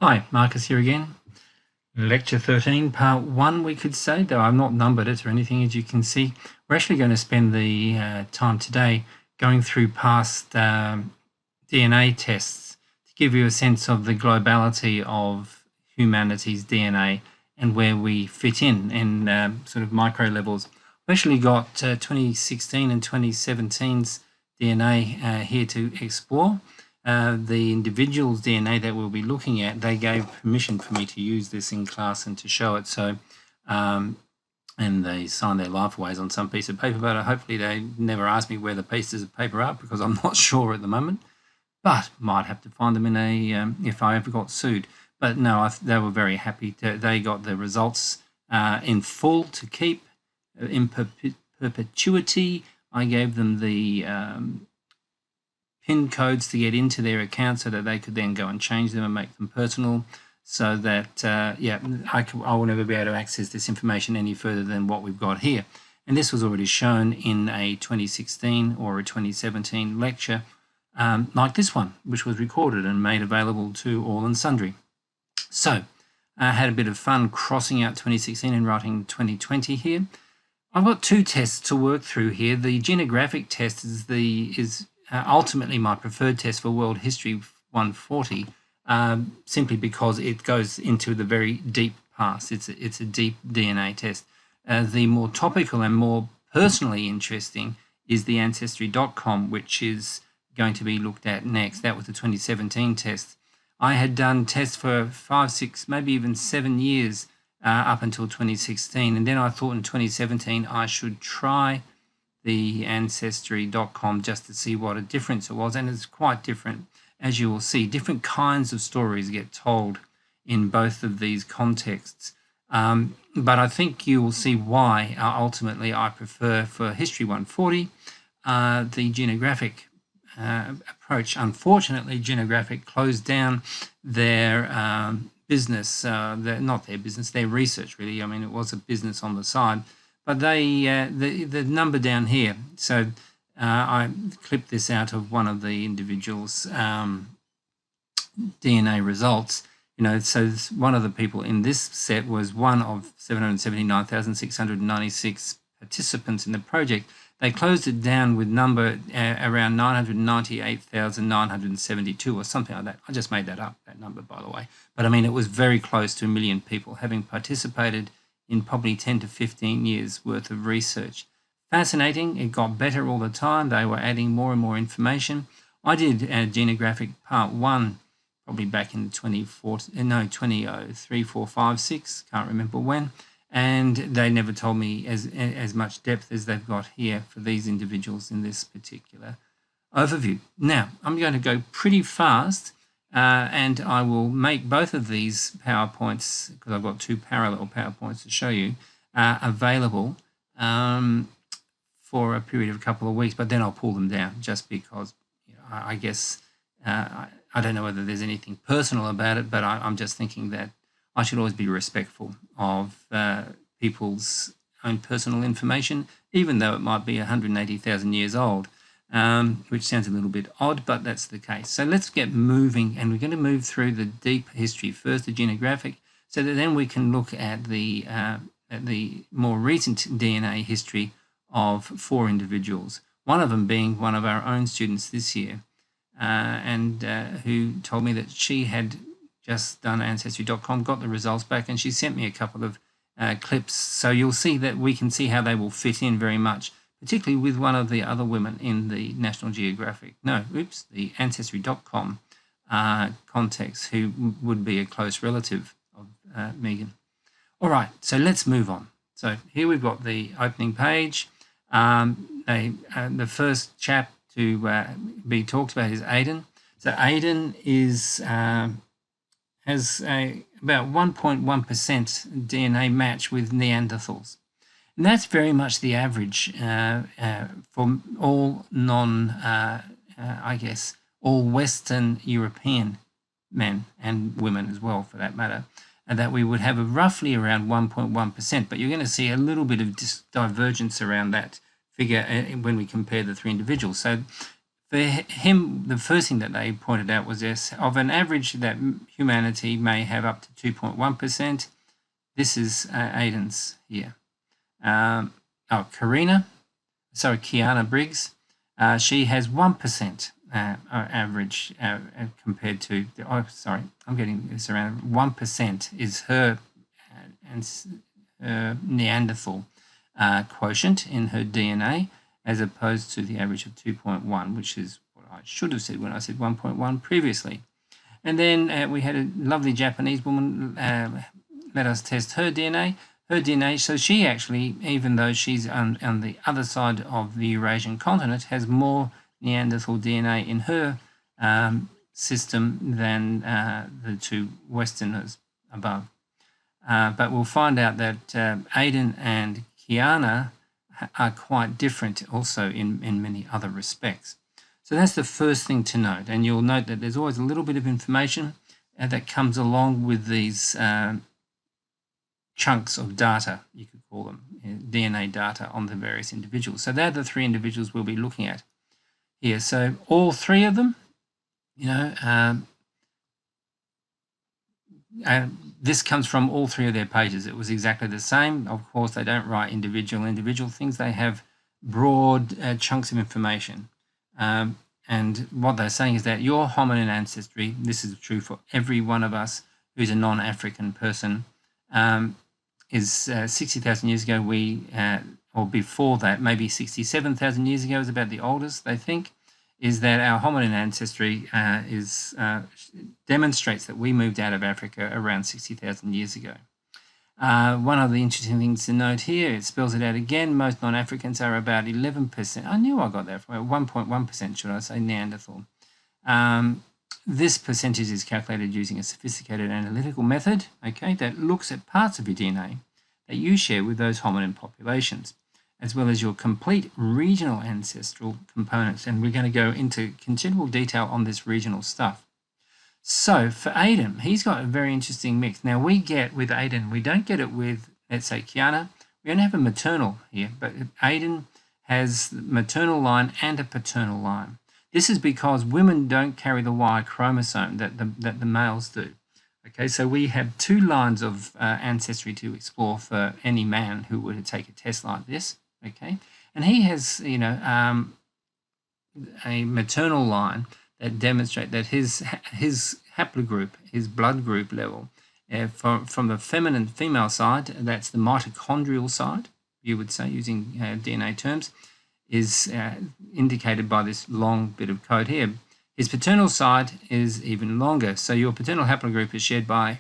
Hi, Marcus here again. Lecture 13, part 1 we could say, though I've not numbered it or anything as you can see. We're actually going to spend the time today going through past DNA tests to give you a sense of the globality of humanity's DNA and where we fit in sort of micro levels. We've actually got 2016 and 2017's DNA here to explore. The individual's DNA that we'll be looking at, they gave permission for me to use this in class and to show it. So, and they signed their life aways on some piece of paper, but hopefully they never asked me where the pieces of paper are because I'm not sure at the moment. But might have to find them in a if I ever got sued. But no, they were very happy. They got the results in full to keep in perpetuity. I gave them the PIN codes to get into their account so that they could then go and change them and make them personal, so that, I will never be able to access this information any further than what we've got here. And this was already shown in a 2016 or a 2017 lecture like this one, which was recorded and made available to all and sundry. So I had a bit of fun crossing out 2016 and writing 2020 here. I've got two tests to work through here. The genographic test is ultimately my preferred test for World History 140, simply because it goes into the very deep past. It's a deep DNA test. The more topical and more personally interesting is the Ancestry.com, which is going to be looked at next. That was the 2017 test. I had done tests for 5, 6, maybe even 7 years up until 2016, and then I thought in 2017 I should try the Ancestry.com just to see what a difference it was, and it's quite different. As you will see, different kinds of stories get told in both of these contexts. But I think you will see why ultimately I prefer for History 140 the genographic approach. Unfortunately, genographic closed down their business, not their business, their research really. I mean, it was a business on the side. But they the number down here, so I clipped this out of one of the individual's DNA results. So one of the people in this set was one of 779,696 participants in the project. They closed it down with number around 998,972 or something like that. I just made that up, that number, by the way. But I mean, it was very close to 1 million people having participated in probably 10 to 15 years worth of research. Fascinating. It got better all the time. They were adding more and more information. I did genographic part 1 probably back in 2003, 4, 5, 6, can't remember when, and they never told me as much depth as they've got here for these individuals in this particular overview. Now, I'm going to go pretty fast. And I will make both of these PowerPoints, because I've got two parallel PowerPoints to show you, available for a period of a couple of weeks, but then I'll pull them down just because I guess I don't know whether there's anything personal about it, but I'm just thinking that I should always be respectful of people's own personal information, even though it might be 180,000 years old. Which sounds a little bit odd, but that's the case. So let's get moving, and we're going to move through the deep history first, the genographic, so that then we can look at the more recent DNA history of 4 individuals. One of them being one of our own students this year, and who told me that she had just done Ancestry.com, got the results back, and she sent me a couple of clips. So you'll see that we can see how they will fit in very much, particularly with one of the other women in the the Ancestry.com context, who would be a close relative of Megan. All right, so let's move on. So here we've got the opening page. The first chap to be talked about is Aden. So Aden has about 1.1% DNA match with Neanderthals. And that's very much the average for all all Western European men and women as well, for that matter, and that we would have roughly around 1.1%. But you're going to see a little bit of divergence around that figure when we compare the 3 individuals. So For him, the first thing that they pointed out was this: of an average that humanity may have up to 2.1%. This is Aden's here. Kiarna Briggs. She has 1% average compared to the. Oh, sorry, I'm getting this around. 1% is her Neanderthal quotient in her DNA, as opposed to the average of 2.1, which is what I should have said when I said 1.1 previously. And then we had a lovely Japanese woman let us test her DNA. So she actually, even though she's on the other side of the Eurasian continent, has more Neanderthal DNA in her system than the two Westerners above. But we'll find out that Aden and Kiarna are quite different also in many other respects. So that's the first thing to note. And you'll note that there's always a little bit of information that comes along with these chunks of data, you could call them, DNA data on the various individuals. So they're the three individuals we'll be looking at here. So all three of them, this comes from all three of their pages. It was exactly the same. Of course, they don't write individual things. They have broad chunks of information. And what they're saying is that your hominin ancestry, this is true for every one of us who's a non-African person, is 60,000 years ago, or before that, maybe 67,000 years ago is about the oldest, they think, is that our hominin ancestry demonstrates that we moved out of Africa around 60,000 years ago. One of the interesting things to note here, it spells it out again, most non-Africans are about 11%. I knew I got that from 1.1%, should I say, Neanderthal. This percentage is calculated using a sophisticated analytical method, that looks at parts of your DNA that you share with those hominin populations, as well as your complete regional ancestral components. And we're going to go into considerable detail on this regional stuff. So for Aden, he's got a very interesting mix. Now we get with Aden, we don't get it with, let's say, Kiarna. We don't have a maternal here, but Aden has the maternal line and a paternal line. This is because women don't carry the Y chromosome that the males do. So we have two lines of ancestry to explore for any man who were to take a test like this. And he has, a maternal line that demonstrate that his haplogroup, his blood group level, from the female side, that's the mitochondrial side, you would say, using DNA terms, is indicated by this long bit of code here. His paternal side is even longer. So your paternal haplogroup is shared by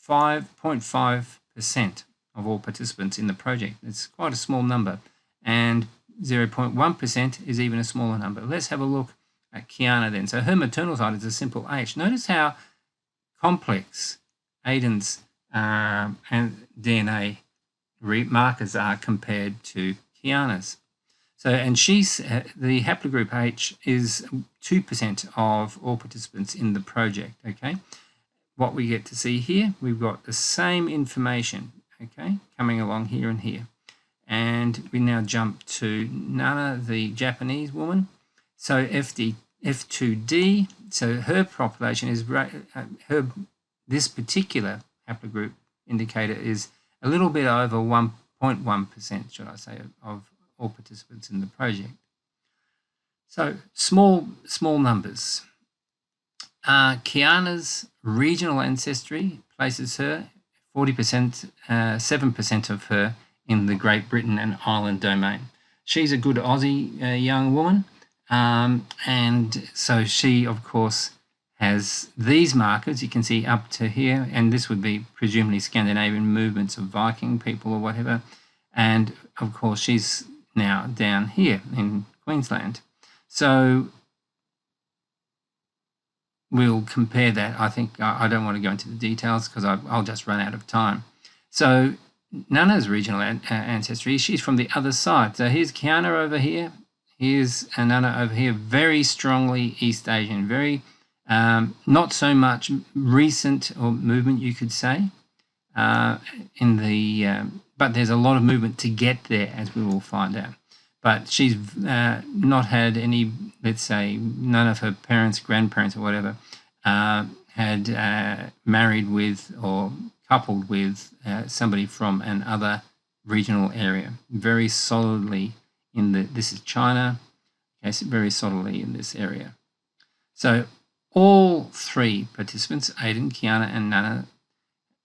5.5% of all participants in the project. It's quite a small number. And 0.1% is even a smaller number. Let's have a look at Kiarna then. So her maternal side is a simple H. Notice how complex Aden's and DNA markers are compared to Kiarna's. So, and she's, the haplogroup H is 2% of all participants in the project, What we get to see here, we've got the same information, coming along here and here. And we now jump to Nana, the Japanese woman. So F2D, so her population is, this particular haplogroup indicator is a little bit over 1.1%, should I say, of all participants in the project. So small numbers. Kiarna's regional ancestry places her 40%, 7% of her in the Great Britain and Ireland domain. She's a good Aussie young woman, and so she, of course, has these markers. You can see up to here, and this would be presumably Scandinavian movements of Viking people or whatever. And of course, she's now down here in Queensland. So we'll compare that. I think I don't want to go into the details because I'll just run out of time. So Nana's regional ancestry, she's from the other side. So here's Kiarna over here. Here's Nana over here. Very strongly East Asian, very not so much recent or movement, you could say, in the but there's a lot of movement to get there, as we will find out. but she's not had any, let's say, none of her parents, grandparents, or whatever had married with or coupled with somebody from another regional area. Very solidly in this is China, okay, so very solidly in this area. So all three participants, Aden, Kiarna, and Nana,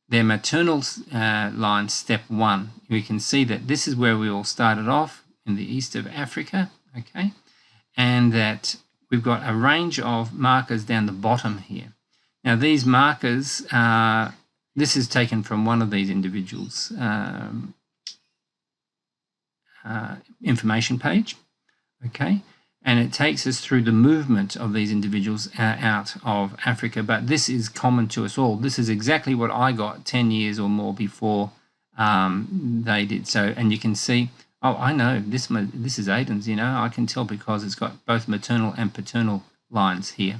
their maternal line, step 1, we can see that this is where we all started off in the east of Africa, okay, and that we've got a range of markers down the bottom here. Now these markers, this is taken from one of these individuals' information page, okay, and it takes us through the movement of these individuals out of Africa, but this is common to us all. This is exactly what I got 10 years or more before they did. So, and you can see, oh, I know this is Aden's, you know, I can tell because it's got both maternal and paternal lines here.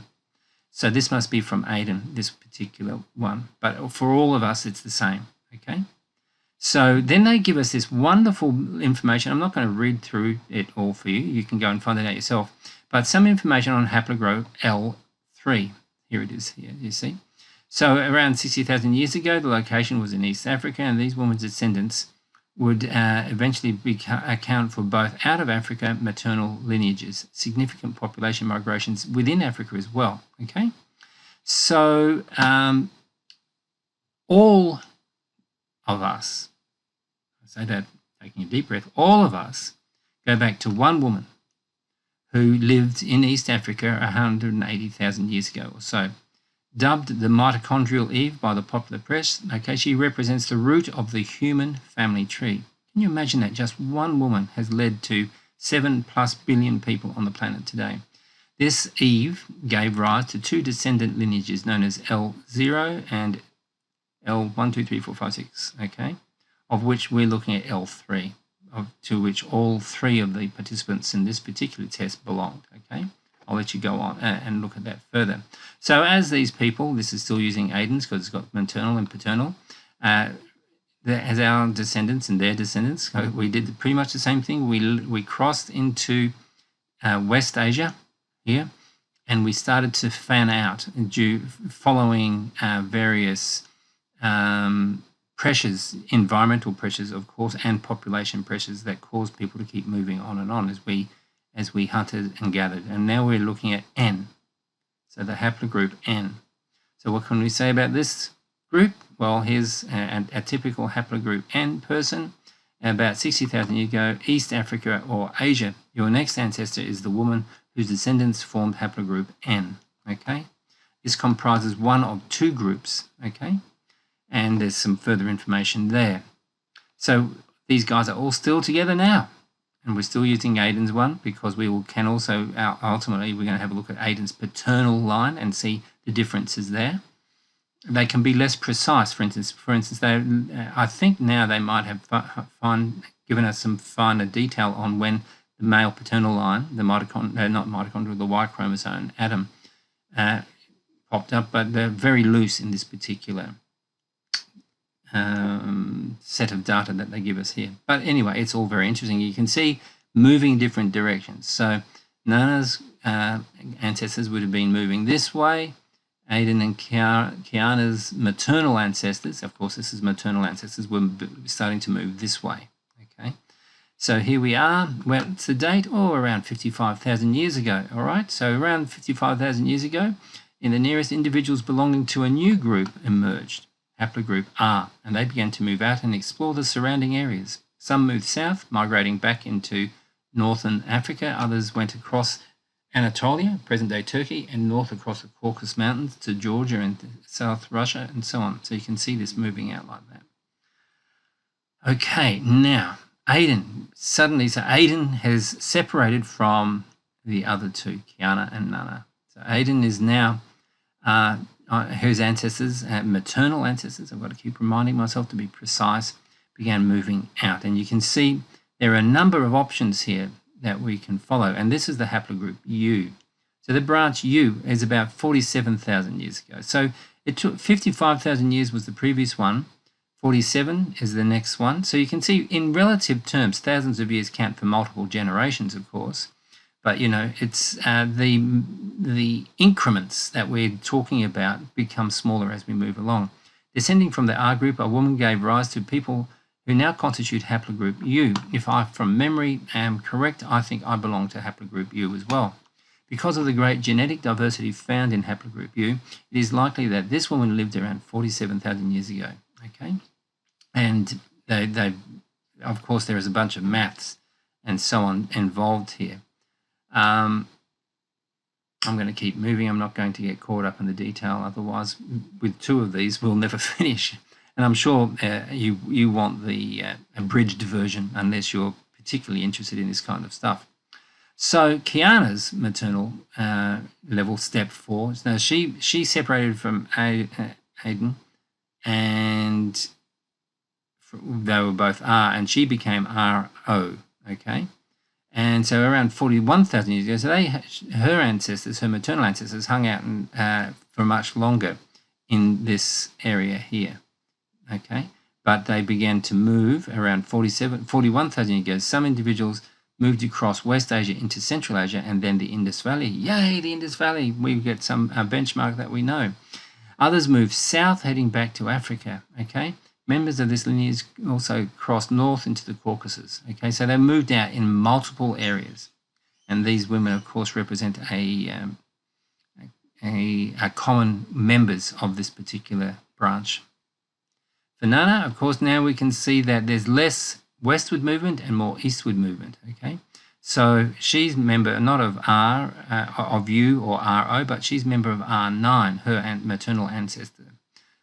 So this must be from Aden, this particular one, but for all of us, it's the same, okay? So then they give us this wonderful information. I'm not going to read through it all for you. You can go and find it out yourself. But some information on Haplogroup L3. Here it is here, you see. So around 60,000 years ago, the location was in East Africa, and these women's descendants would eventually account for both out of Africa maternal lineages, significant population migrations within Africa as well, okay? So all of us, I say that taking a deep breath, all of us go back to one woman who lived in East Africa 180,000 years ago or so. Dubbed the mitochondrial Eve by the popular press, okay, she represents the root of the human family tree. Can you imagine that just one woman has led to 7+ billion people on the planet today? This Eve gave rise to 2 descendant lineages known as L0 and L1, 2, 3, 4, 5, 6, okay, of which we're looking at L3, to which all 3 of the participants in this particular test belonged, okay? I'll let you go on and look at that further. So as these people, this is still using Aden's because it's got maternal and paternal, as our descendants and their descendants, we did pretty much the same thing. We crossed into West Asia here, and we started to fan out following various pressures, environmental pressures, of course, and population pressures that cause people to keep moving on and on as we hunted and gathered. And now we're looking at N, so the haplogroup N. So what can we say about this group? Well, here's a typical haplogroup N person about 60,000 years ago, East Africa or Asia. Your next ancestor is the woman whose descendants formed haplogroup N, okay? This comprises one of 2 groups, okay? And there's some further information there. So these guys are all still together now. And we're still using Aden's one because can also, ultimately, we're going to have a look at Aden's paternal line and see the differences there. They can be less precise. For instance, I think now they might have given us some finer detail on when the male paternal line, the the Y chromosome, Adam, popped up, but they're very loose in this particular set of data that they give us here. But anyway, it's all very interesting. You can see moving different directions. So Nana's ancestors would have been moving this way. Aden and Kiarna's maternal ancestors, of course this is maternal ancestors, were starting to move this way. Okay, so here we are. What's the date? Oh, around 55,000 years ago. All right, so around 55,000 years ago, in the nearest, individuals belonging to a new group emerged, Haplogroup R, and they began to move out and explore the surrounding areas. Some moved south, migrating back into northern Africa. Others went across Anatolia, present-day Turkey, and north across the Caucasus Mountains to Georgia and South Russia, and so on. So you can see this moving out like that. Okay, now Aden. Suddenly, so Aden has separated from the other 2, Kiarna and Nana. So Aden is now whose ancestors, maternal ancestors, I've got to keep reminding myself to be precise, began moving out. And you can see there are a number of options here that we can follow. And this is the haplogroup U. So the branch U is about 47,000 years ago. So it took 55,000 years was the previous one 47 is the next one. So you can see in relative terms, thousands of years count for multiple generations, of course. But, it's the increments that we're talking about become smaller as we move along. Descending from the R group, a woman gave rise to people who now constitute Haplogroup U. If I, from memory, am correct, I think I belong to Haplogroup U as well. Because of the great genetic diversity found in Haplogroup U, it is likely that this woman lived around 47,000 years ago. Okay, and they of course, there is a bunch of maths and so on involved here. I'm going to keep moving. I'm not going to get caught up in the detail. Otherwise, with two of these, we'll never finish. And I'm sure you want the abridged version unless you're particularly interested in this kind of stuff. So Kiarna's maternal level, step 4. Now she separated from Aden, and they were both R, and she became RO. Okay. And so around 41,000 years ago, so her ancestors, her maternal ancestors, hung out for much longer in this area here, okay? But they began to move around 41,000 years ago. Some individuals moved across West Asia into Central Asia and then the Indus Valley. Yay, the Indus Valley! We get some benchmark that we know. Others moved south, heading back to Africa, okay? Members of this lineage also crossed north into the Caucasus. Okay, so they moved out in multiple areas, and these women, of course, represent a common members of this particular branch. For Nana, of course, now we can see that there's less westward movement and more eastward movement. Okay, so she's member not of R of U or RO, but she's member of R9, her maternal ancestor.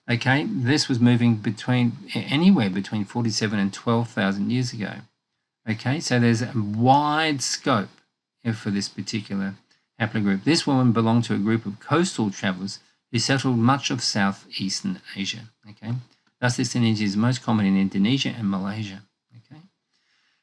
Okay, this was moving anywhere between 47 and 12,000 years ago. Okay, so there's a wide scope for this particular haplogroup. This woman belonged to a group of coastal travelers who settled much of southeastern Asia. Okay, thus this lineage is most common in Indonesia and Malaysia. Okay,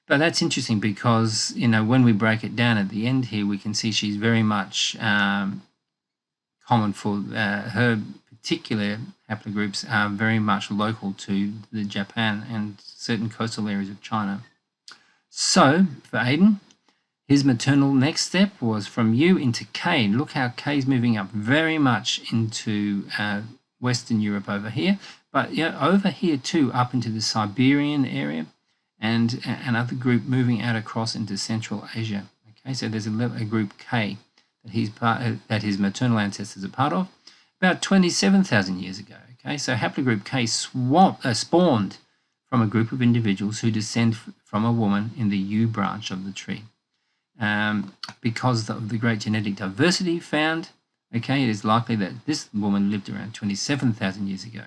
but that's interesting because when we break it down at the end here, we can see she's very much common for her particular haplogroups are very much local to the Japan and certain coastal areas of China. So for Aden, his maternal next step was from U into K. Look how K is moving up very much into Western Europe over here, but over here too, up into the Siberian area, and another group moving out across into Central Asia. Okay, so there's a group K that his maternal ancestors are part of. About 27,000 years ago. Okay, so haplogroup K spawned from a group of individuals who descend from a woman in the U branch of the tree. Because of the great genetic diversity found, okay, it is likely that this woman lived around 27,000 years ago.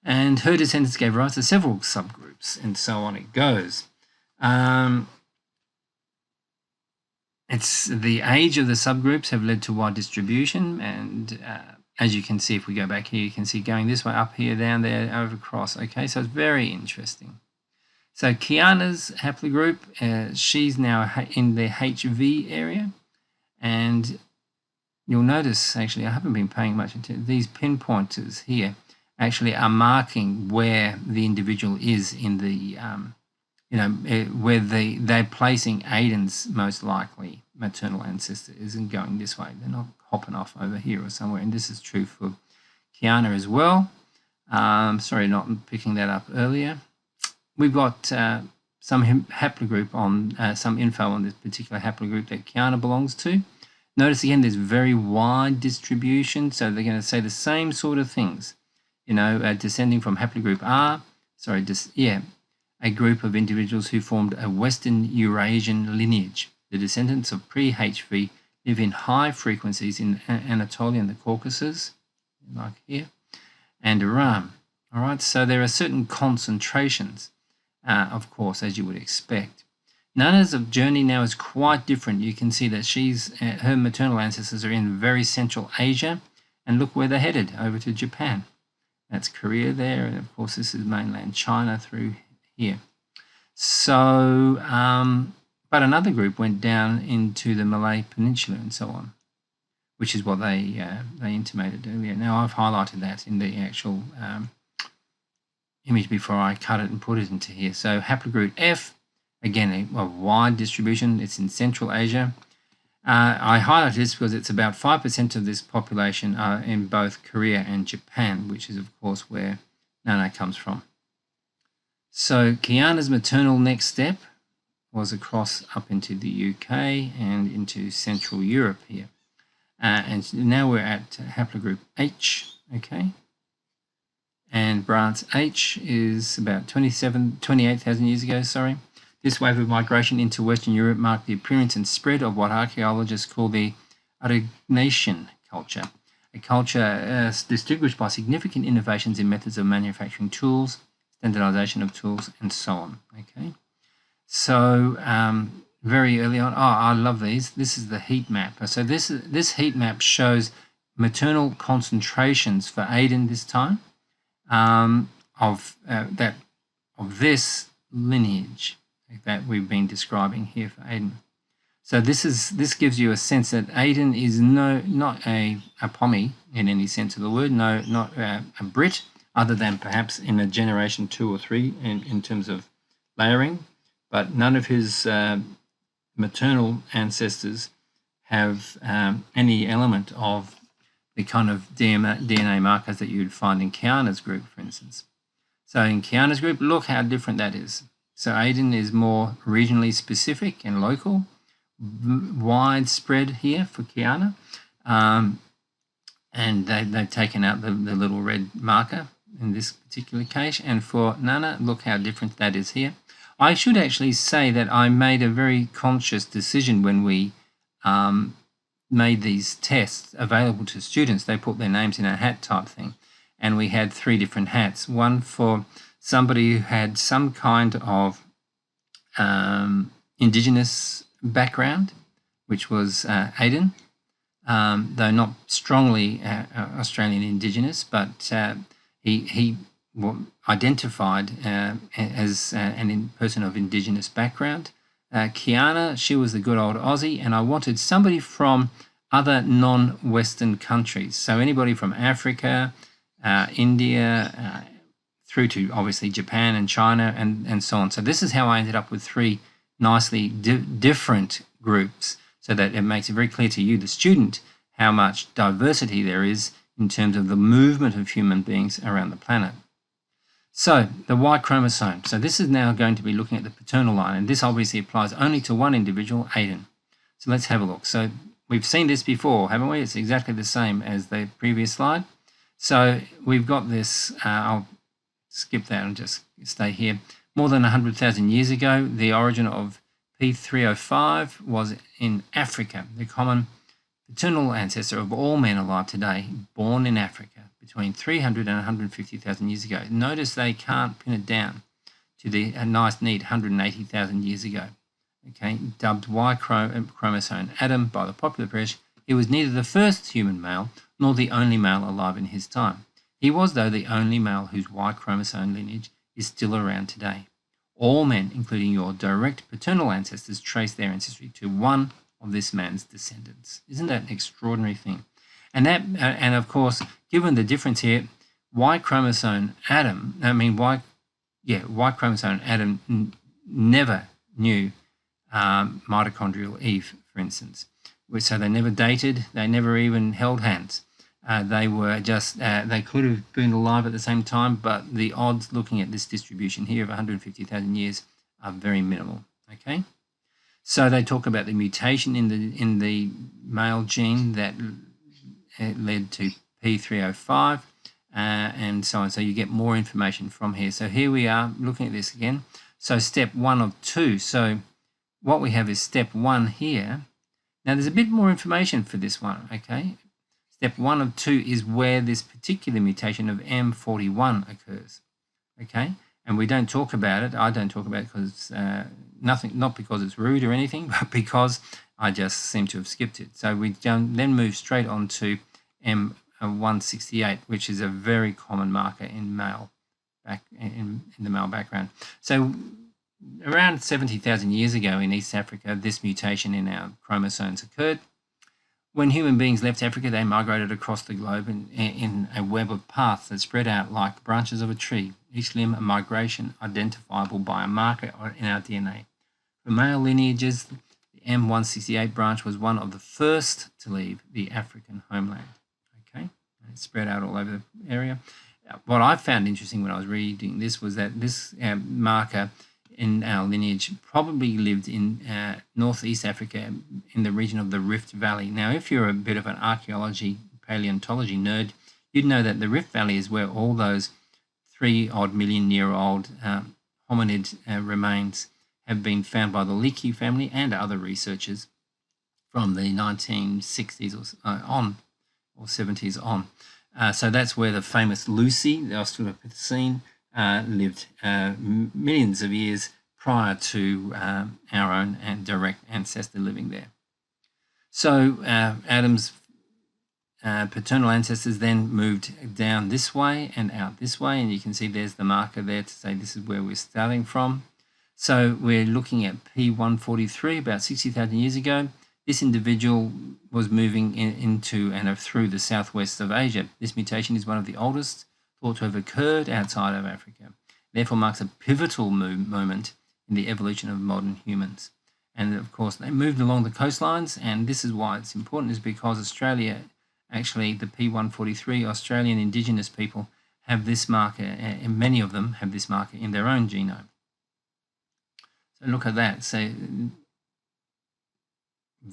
And her descendants gave rise to several subgroups, and so on it goes. It's the age of the subgroups have led to wide distribution, and as you can see, if we go back here, you can see going this way, up here, down there, over across. Okay, so it's very interesting. So Kiarna's haplogroup, she's now in the HV area, and you'll notice, actually, I haven't been paying much attention, these pinpointers here actually are marking where the individual is in the where they're placing Aden's most likely maternal ancestor isn't going this way. They're not hopping off over here or somewhere. And this is true for Kiarna as well. Sorry, not picking that up earlier. We've got some haplogroup on some info on this particular haplogroup that Kiarna belongs to. Notice again, there's very wide distribution. So they're going to say the same sort of things. Descending from haplogroup R. A group of individuals who formed a Western Eurasian lineage. The descendants of pre-HV live in high frequencies in Anatolia and the Caucasus, like here, and Iran. All right, so there are certain concentrations, of course, as you would expect. Nana's journey now is quite different. You can see that her maternal ancestors are in very Central Asia, and look where they're headed, over to Japan. That's Korea there, and of course this is mainland China through here. So, but another group went down into the Malay Peninsula and so on, which is what they intimated earlier. Now I've highlighted that in the actual image before I cut it and put it into here. So haplogroup F, again, a wide distribution. It's in Central Asia. I highlight this because it's about 5% of this population are in both Korea and Japan, which is, of course, where Nana comes from. So Kiarna's maternal next step was across up into the UK and into Central Europe here. And now we're at haplogroup H, okay? And branch H is about 28,000 years ago, sorry. This wave of migration into Western Europe marked the appearance and spread of what archaeologists call the Aden culture, a culture distinguished by significant innovations in methods of manufacturing tools, standardization of tools, and so on. Okay, so very early on, I love these. This is the heat map. So this heat map shows maternal concentrations for Aden this time of this lineage that we've been describing here for Aden. So this gives you a sense that Aden is not a Pommy in any sense of the word, not a Brit, other than perhaps in a generation 2 or 3 in terms of layering, but none of his maternal ancestors have any element of the kind of DNA markers that you'd find in Kiarna's group, for instance. So in Kiarna's group, look how different that is. So Aden is more regionally specific and local, widespread here for Kiarna, and they've taken out the little red marker in this particular case. And for Nana, look how different that is here. I should actually say that I made a very conscious decision when we made these tests available to students. They put their names in a hat type thing, and we had 3 different hats. One for somebody who had some kind of indigenous background, which was Aden, though not strongly Australian indigenous, but he identified as a person of indigenous background. Kiarna, she was the good old Aussie, and I wanted somebody from other non-Western countries. So anybody from Africa, India, through to obviously Japan and China and so on. So this is how I ended up with 3 nicely different groups, so that it makes it very clear to you, the student, how much diversity there is in terms of the movement of human beings around the planet. So the Y chromosome. So this is now going to be looking at the paternal line, and this obviously applies only to one individual, Aden. So let's have a look. So we've seen this before, haven't we? It's exactly the same as the previous slide. So we've got this, I'll skip that and just stay here. More than 100,000 years ago, the origin of P305 was in Africa, the common paternal ancestor of all men alive today, born in Africa between 300 and 150,000 years ago. Notice they can't pin it down to the nice, neat 180,000 years ago. Okay, dubbed Y chromosome Adam by the popular press, he was neither the first human male nor the only male alive in his time. He was, though, the only male whose Y chromosome lineage is still around today. All men, including your direct paternal ancestors, trace their ancestry to one of this man's descendants. Isn't that an extraordinary thing? And of course, given the difference here, Y chromosome Adam never knew mitochondrial Eve, for instance. So they never dated, they never even held hands. They were just, they could have been alive at the same time, but the odds looking at this distribution here of 150,000 years are very minimal, okay? So they talk about the mutation in the male gene that led to P305 and so on. So you get more information from here. So here we are looking at this again. So step 1 of 2. So what we have is step 1 here. Now there's a bit more information for this one, okay? Step 1 of 2 is where this particular mutation of M41 occurs, okay? And we don't talk about it. I don't talk about it because not because it's rude or anything, but because I just seem to have skipped it. So we then move straight on to M168, which is a very common marker in male in the male background. So around 70,000 years ago in East Africa, this mutation in our chromosomes occurred. When human beings left Africa, they migrated across the globe in a web of paths that spread out like branches of a tree, each limb a migration identifiable by a marker in our DNA. For male lineages, the M168 branch was one of the first to leave the African homeland. Okay, and it spread out all over the area. What I found interesting when I was reading this was that this marker in our lineage probably lived in northeast Africa in the region of the Rift Valley. Now, if you're a bit of an archaeology, paleontology nerd, you'd know that the Rift Valley is where all those 3-odd million-year-old hominid remains have been found by the Leakey family and other researchers from the 1960s or 70s on. So that's where the famous Lucy, the Australopithecine, lived millions of years prior to our own and direct ancestor living there. So Adam's paternal ancestors then moved down this way and out this way, and you can see there's the marker there to say this is where we're starting from. So we're looking at P143 about 60,000 years ago. This individual was moving into and through the southwest of Asia. This mutation is one of the oldest thought to have occurred outside of Africa. Therefore marks a pivotal moment in the evolution of modern humans. And of course, they moved along the coastlines, and this is why it's important, is because Australia, actually the P143 Australian Indigenous people have this marker, and many of them have this marker in their own genome. So look at that. So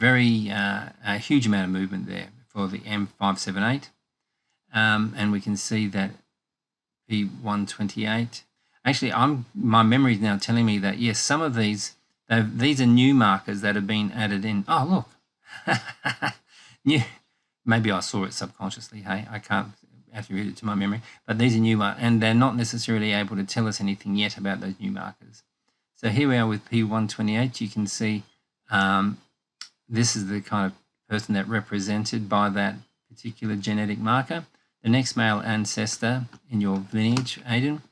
a huge amount of movement there for the M578. And we can see that P128. Actually, my memory is now telling me that, yes, some of these are new markers that have been added in. Oh, look. New. Maybe I saw it subconsciously. Hey, I can't attribute it to my memory. But these are new markers, and they're not necessarily able to tell us anything yet about those new markers. So here we are with P128. You can see this is the kind of person that represented by that particular genetic marker. The next male ancestor in your lineage, Aden,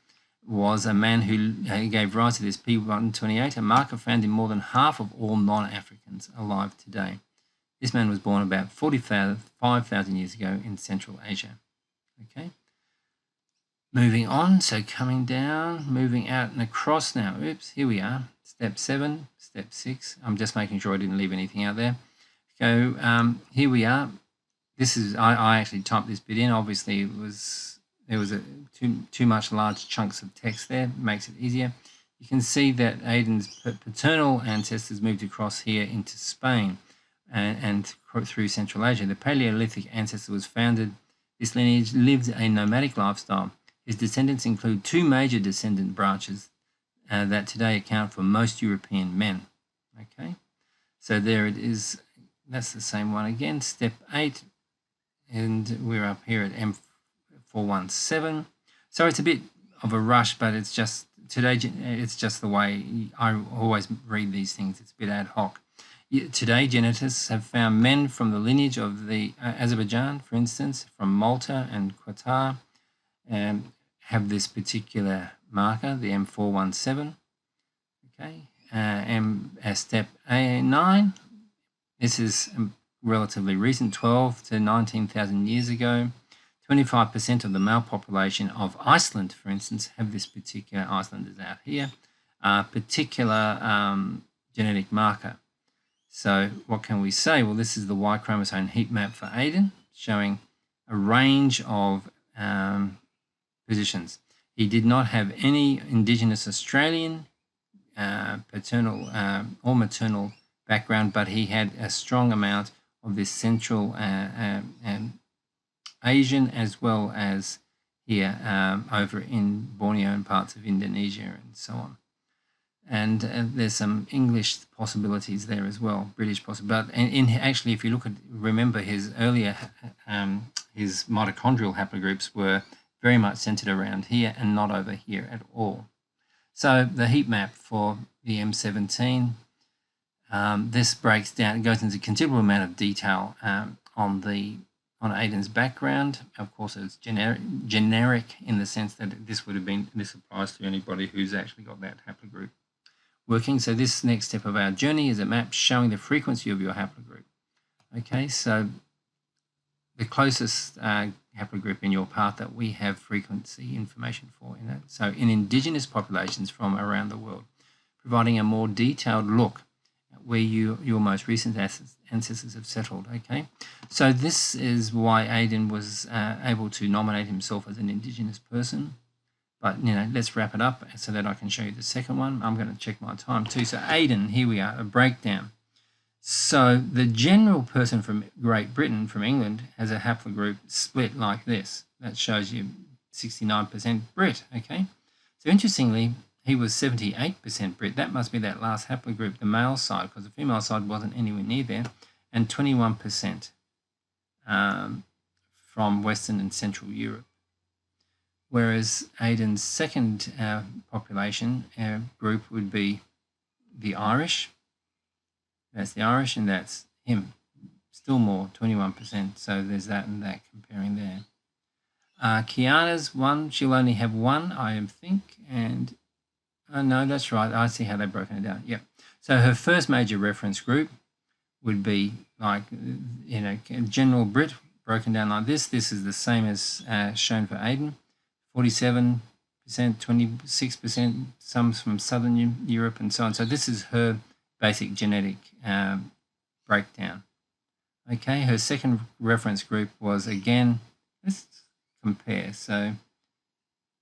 was a man who gave rise to this P128, a marker found in more than half of all non-Africans alive today. This man was born about 45,000 years ago in Central Asia. Okay. Moving on, so coming down, moving out and across now. Oops, here we are. Step 7, step 6. I'm just making sure I didn't leave anything out there. So here we are. This is, I actually typed this bit in. Obviously, there was too much large chunks of text there. It makes it easier. You can see that Aden's paternal ancestors moved across here into Spain and through Central Asia. The Paleolithic ancestor was founded. This lineage lived a nomadic lifestyle. His descendants include 2 major descendant branches that today account for most European men. Okay, so there it is. That's the same one again. Step 8. And we're up here at M417. So it's a bit of a rush, but it's just today. It's just the way I always read these things. It's a bit ad hoc. Today, geneticists have found men from the lineage of the Azerbaijan, for instance, from Malta and Qatar, have this particular marker, the M417. Okay, step A9. This is relatively recent, 12 to 19,000 years ago. 25% of the male population of Iceland, for instance, have this particular, Iceland is out here, particular genetic marker. So what can we say? Well, this is the Y chromosome heat map for Aden, showing a range of positions. He did not have any Indigenous Australian, paternal or maternal background, but he had a strong amount of this Central Asian, as well as here over in Borneo and parts of Indonesia and so on. And there's some English possibilities there as well, British possibilities. But actually, if you remember his earlier, his mitochondrial haplogroups were very much centered around here and not over here at all. So the heat map for the M17, this breaks down, it goes into a considerable amount of detail on Aden's background. Of course, it's generic in the sense that this applies to anybody who's actually got that haplogroup working. So this next step of our journey is a map showing the frequency of your haplogroup. Okay, so the closest haplogroup in your path that we have frequency information for in it. So in indigenous populations from around the world, providing a more detailed look at where your most recent ancestors have settled. Okay, so this is why Aden was able to nominate himself as an indigenous person. But, let's wrap it up so that I can show you the second one. I'm going to check my time too. So Aden, here we are, a breakdown. So the general person from Great Britain, from England, has a haplogroup split like this. That shows you 69% Brit, okay? So interestingly, he was 78% Brit. That must be that last haplogroup, the male side, because the female side wasn't anywhere near there, and 21% from Western and Central Europe. Whereas Aden's second population group would be the Irish. That's the Irish, and that's him. Still more, 21%. So there's that and that comparing there. Kiarna's one, she'll only have one, I think. And no, that's right. I see how they've broken it down. Yep. So her first major reference group would be like, general Brit, broken down like this. This is the same as shown for Aden. 47%, 26%, some from Southern Europe and so on. So this is her basic genetic breakdown. Okay, her second reference group was, again, let's compare. So,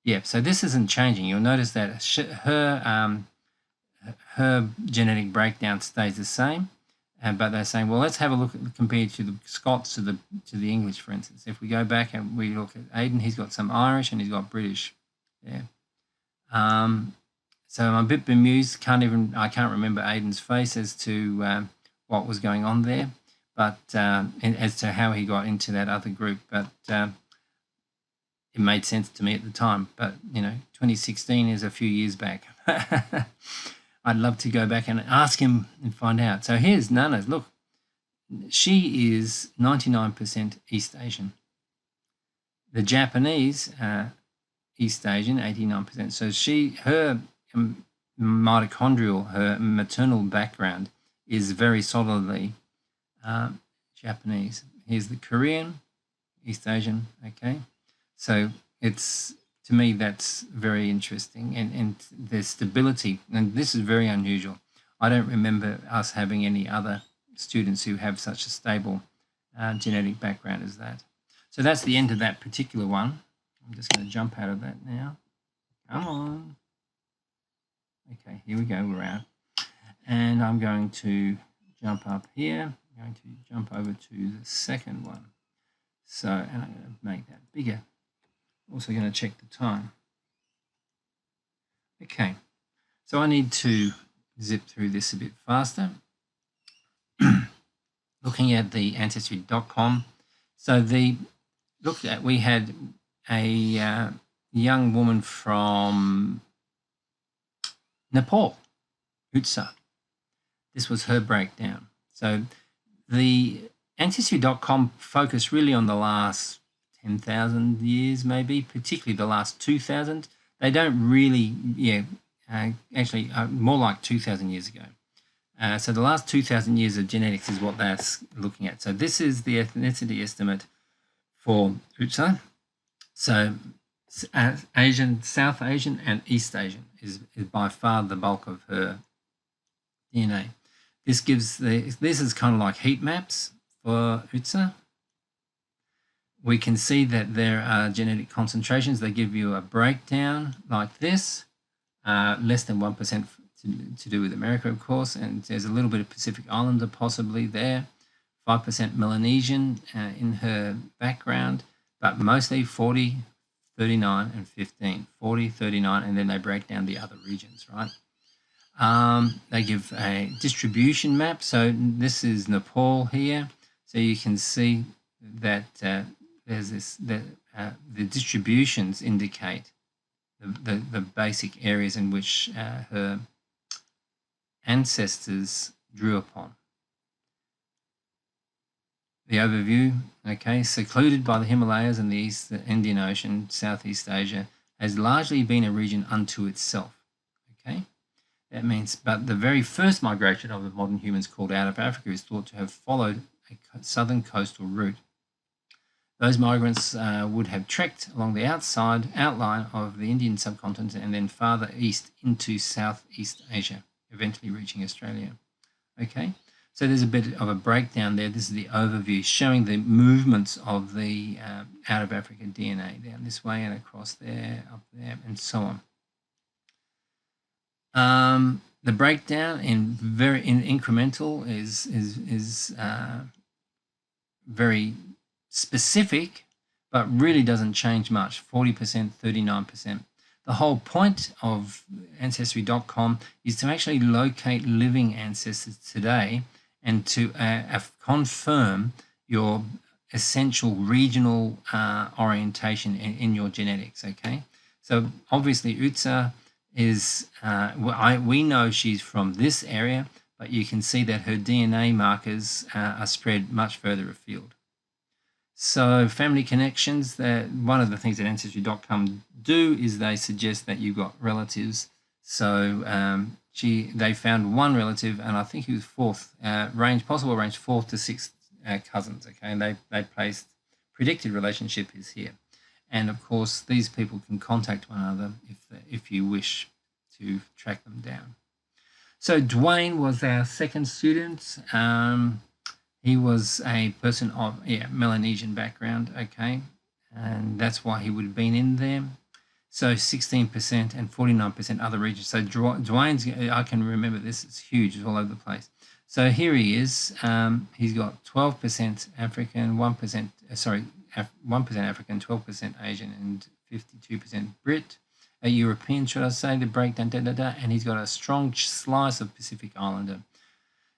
yeah, so this isn't changing. You'll notice that her genetic breakdown stays the same, but they're saying, well, let's have a look at compared to the Scots to the English, for instance. If we go back and we look at Aden, he's got some Irish and he's got British. Yeah. So I'm a bit bemused. I can't remember Aden's face as to what was going on there, but as to how he got into that other group. But it made sense to me at the time. But 2016 is a few years back. I'd love to go back and ask him and find out. So here's Nana's. Look, she is 99% East Asian. The Japanese, East Asian, 89%. So her mitochondrial, her maternal background is very solidly Japanese. Here's the Korean, East Asian, okay? So to me, that's very interesting, and there's stability, and this is very unusual. I don't remember us having any other students who have such a stable genetic background as that. So that's the end of that particular one. I'm just going to jump out of that now. Come on. Okay, here we go, we're out. And I'm going to jump up here. I'm going to jump over to the second one. So, and I'm going to make that bigger. Also going to check the time. Okay, so I need to zip through this a bit faster. Looking at the Ancestry.com. So we had a young woman from Nepal, Utsah. This was her breakdown. So the Ancestry.com focused really on the last 10,000 years, maybe, particularly the last 2,000. They don't really, actually more like 2,000 years ago. So the last 2,000 years of genetics is what that's looking at. So this is the ethnicity estimate for Utsah. So Asian, South Asian and East Asian is by far the bulk of her DNA. This is kind of like heat maps for Utsah. We can see that there are genetic concentrations. They give you a breakdown like this, less than 1% to do with America, of course, and there's a little bit of Pacific Islander possibly there, 5% Melanesian in her background, but mostly 40, 39, and 15. 40, 39, and then they break down the other regions, right? They give a distribution map. So this is Nepal here. So you can see that there's the distributions indicate the basic areas in which her ancestors drew upon. The overview, okay, secluded by the Himalayas and the East, the Indian Ocean, Southeast Asia, has largely been a region unto itself, okay? That means, but the very first migration of the modern humans called out of Africa is thought to have followed a southern coastal route. Those migrants would have trekked along the outline of the Indian subcontinent and then farther east into Southeast Asia, eventually reaching Australia. Okay, so there's a bit of a breakdown there. This is the overview showing the movements of the out of Africa DNA down this way and across there, up there, and so on. The breakdown in incremental is very specific, but really doesn't change much. 40%, 39%. The whole point of Ancestry.com is to actually locate living ancestors today and to confirm your essential regional orientation in your genetics. Okay, so obviously Utsah is we know she's from this area, but you can see that her DNA markers are spread much further afield. So family connections, that one of the things that Ancestry.com do is they suggest that you've got relatives. So they found one relative, and I think he was possible range 4th to 6th cousins. Okay, and they placed predicted relationship is here, and of course these people can contact one another if you wish to track them down. So Dwayne was our second student. He was a person of Melanesian background, okay, and that's why he would have been in there. So 16% and 49% other regions. So Dwayne's, I can remember this, it's huge, it's all over the place. So here he is. He's got 12% African, 1% African, 12% Asian, and 52% Brit, a European, should I say, the breakdown, and he's got a strong slice of Pacific Islander.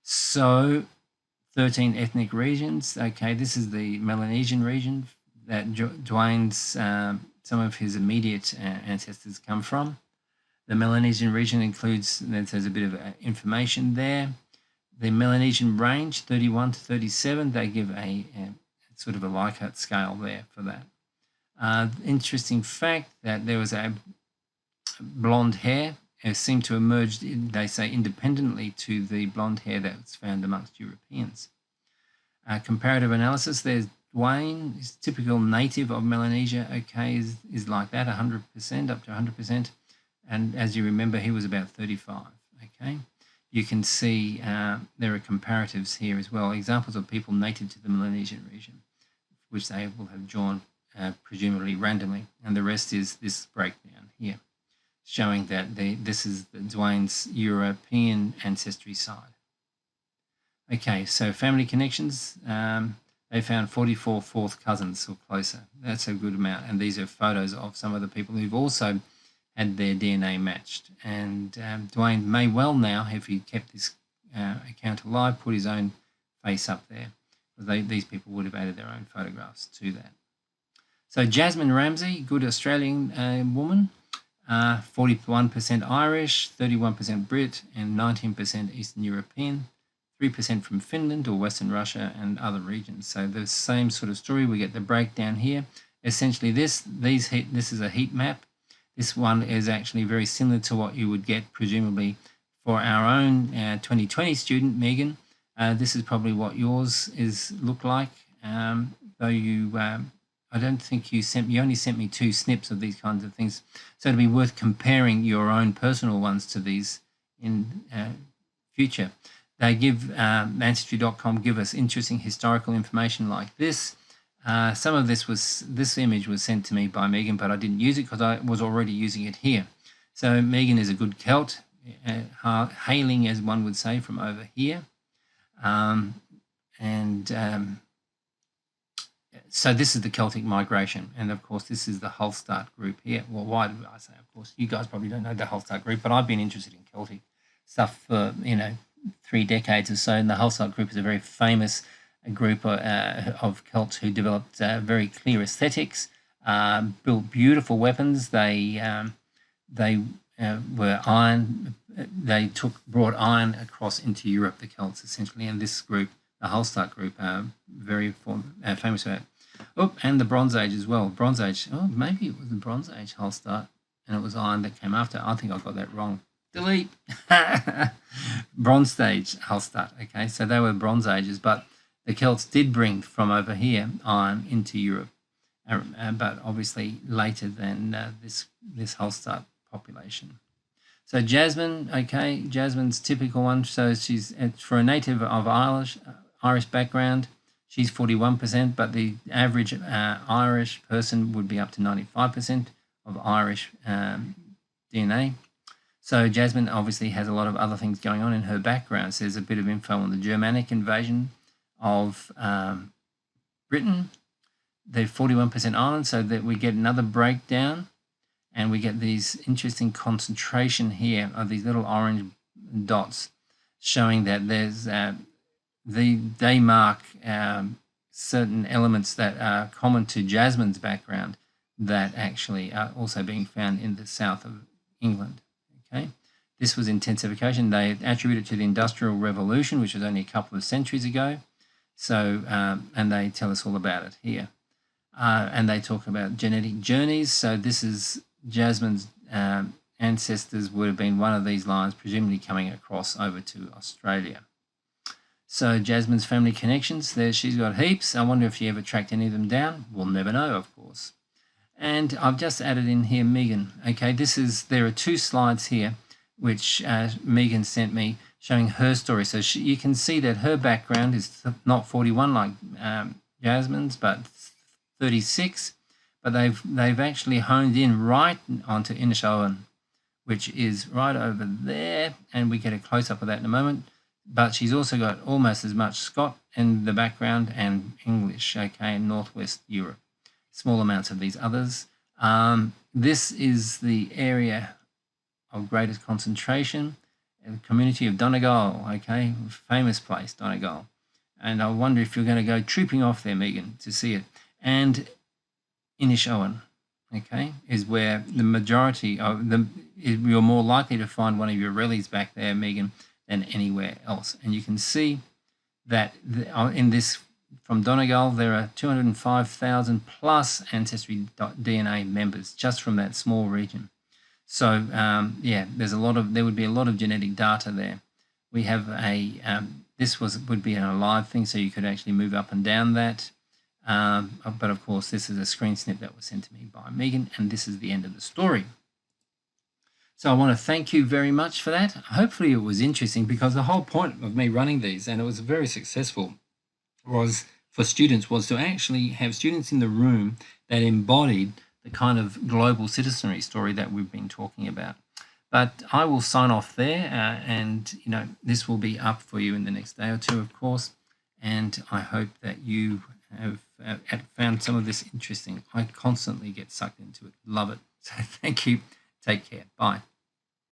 So 13 ethnic regions. Okay, this is the Melanesian region that Dwayne's, some of his immediate ancestors come from. The Melanesian region includes, there's a bit of information there. The Melanesian range, 31 to 37, they give a sort of a Likert scale there for that. Interesting fact that there was a blonde hair seemed to emerge, they say, independently to the blonde hair that's found amongst Europeans. Comparative analysis, there's Dwayne, is typical native of Melanesia, okay, is like that, 100%, up to 100%. And as you remember, he was about 35, okay. You can see there are comparatives here as well, examples of people native to the Melanesian region, which they will have drawn presumably randomly. And the rest is this breakdown here, showing that this is Dwayne's European ancestry side. Okay, so family connections, they found 44 fourth cousins or closer. That's a good amount. And these are photos of some of the people who've also had their DNA matched. And Dwayne may well now, if he kept this account alive, put his own face up there. These people would have added their own photographs to that. So Jasmine Ramsey, good Australian woman, 41% Irish, 31% Brit, and 19% Eastern European, 3% from Finland or Western Russia and other regions. So the same sort of story. We get the breakdown here. Essentially, this is a heat map. This one is actually very similar to what you would get presumably for our own 2020 student, Megan. This is probably what yours look like. Though you, I don't think you only sent me 2 snips of these kinds of things. So it'd be worth comparing your own personal ones to these in future. They give, Ancestry.com give us interesting historical information like this. Some of this image was sent to me by Megan, but I didn't use it because I was already using it here. So Megan is a good Celt, hailing, as one would say, from over here. So this is the Celtic migration. And of course, this is the Hallstatt group here. Well, why do I say, of course, you guys probably don't know the Hallstatt group, but I've been interested in Celtic stuff for, 3 decades or so. And the Hallstatt group is a very famous group of Celts who developed very clear aesthetics, built beautiful weapons. They were iron. They brought iron across into Europe, the Celts essentially, and this group, the Hallstatt group, very famous for that. Oh, and the Bronze Age as well. Bronze Age. Oh, maybe it was the Bronze Age Hallstatt, and it was iron that came after. I think I got that wrong. Delete. Bronze Age Hallstatt. Okay, so they were Bronze Ages, but the Celts did bring from over here into Europe, but obviously later than this Holstein population. So Jasmine, okay, Jasmine's typical one. So she's for a native of Irish background, she's 41%, but the average Irish person would be up to 95% of Irish DNA. So Jasmine obviously has a lot of other things going on in her background. So there's a bit of info on the Germanic invasion of Britain. They're 41% Ireland, so that we get another breakdown, and we get these interesting concentration here of these little orange dots, showing that there's they mark certain elements that are common to Jasmine's background that actually are also being found in the south of England. Okay, this was intensification. They attribute it to the Industrial Revolution, which was only a couple of centuries ago. So, and they tell us all about it here. And they talk about genetic journeys. So this is Jasmine's ancestors would have been one of these lines, presumably coming across over to Australia. So Jasmine's family connections, there she's got heaps. I wonder if she ever tracked any of them down. We'll never know, of course. And I've just added in here Megan. Okay, there are 2 slides here which Megan sent me showing her story. So you can see that her background is not 41 like Jasmine's, but 36. But they've actually honed in right onto Inishowen, which is right over there, and we get a close-up of that in a moment. But she's also got almost as much Scot in the background and English, okay, in Northwest Europe. Small amounts of these others. This is the area of greatest concentration, the community of Donegal, okay, famous place, Donegal. And I wonder if you're going to go trooping off there, Megan, to see it. And Inishowen, okay, is where the majority of you're more likely to find one of your relics back there, Megan, than anywhere else. And you can see that in this, from Donegal, there are 205,000 plus Ancestry DNA members just from that small region. So yeah, there would be a lot of genetic data there. We have this would be a live thing, so you could actually move up and down that. But of course, this is a screen snip that was sent to me by Megan, and this is the end of the story. So I want to thank you very much for that. Hopefully it was interesting, because the whole point of me running these, and it was very successful, was to actually have students in the room that embodied the kind of global citizenry story that we've been talking about. But I will sign off there, and this will be up for you in the next day or two, of course. And I hope that you have found some of this interesting. I constantly get sucked into it. Love it. So thank you. Take care. Bye.